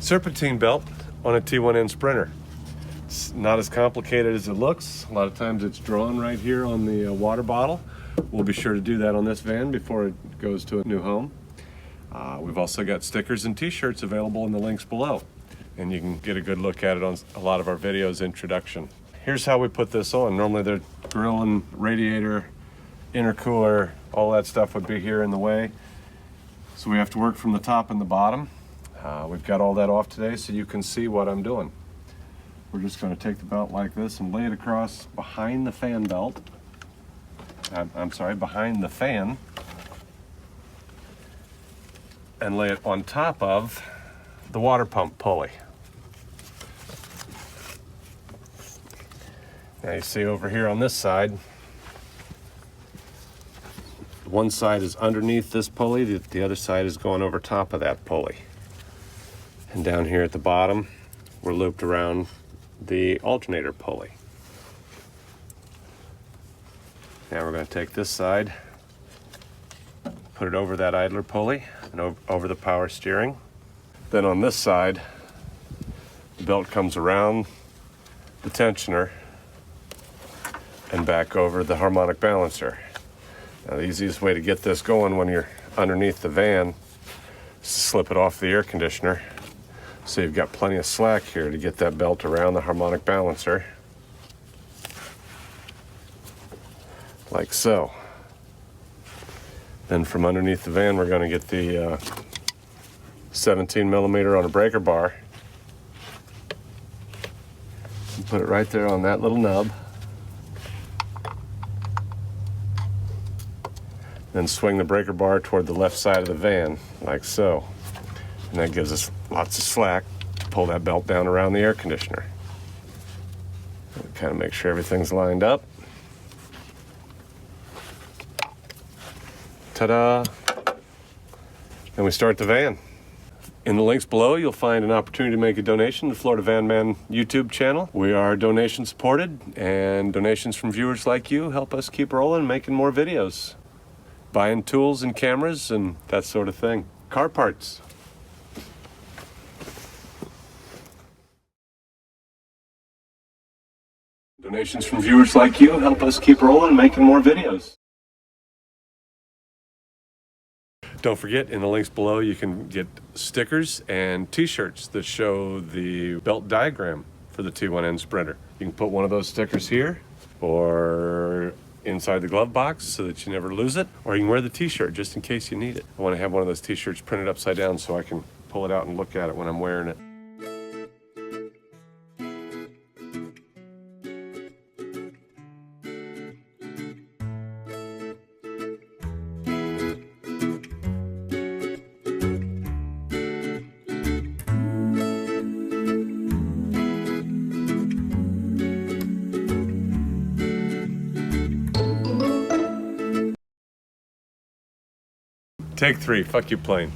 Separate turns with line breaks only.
serpentine belt on a T1N Sprinter. It's not as complicated as it looks. A lot of times it's drawn right here on the water bottle. We'll be sure to do that on this van before it goes to a new home. We've also got stickers and t-shirts available in the links below, and you can get a good look at it on a lot of our videos introduction. Here's how we put this on. Normally the grill and radiator, intercooler, all that stuff would be here in the way. So we have to work from the top and the bottom. We've got all that off today so you can see what I'm doing. We're just going to take the belt like this and lay it across behind the fan belt. Behind the fan, and lay it on top of the water pump pulley. Now you see over here on this side, one side is underneath this pulley, the other side is going over top of that pulley. And down here at the bottom, we're looped around the alternator pulley. Now we're going to take this side, put it over that idler pulley and over the power steering. Then on this side, the belt comes around the tensioner and back over the harmonic balancer. Now the easiest way to get this going when you're underneath the van is to slip it off the air conditioner. So you've got plenty of slack here to get that belt around the harmonic balancer. Like so. Then from underneath the van, we're going to get the 17 millimeter on a breaker bar. And put it right there on that little nub. Then swing the breaker bar toward the left side of the van, like so. And that gives us lots of slack to pull that belt down around the air conditioner. Kind of make sure everything's lined up. Ta-da! Then we start the van. In the links below, you'll find an opportunity to make a donation to the Florida Van Man YouTube channel. We are donation supported, and donations from viewers like you help us keep rolling and making more videos. Buying tools and cameras and that sort of thing. Car parts. Donations from viewers like you help us keep rolling and making more videos. Don't forget, in the links below, you can get stickers and t-shirts that show the belt diagram for the T1N Sprinter. You can put one of those stickers here or inside the glove box so that you never lose it, or you can wear the t-shirt just in case you need it. I want to have one of those t-shirts printed upside down so I can pull it out and look at it when I'm wearing it. Take 3, fuck you plane.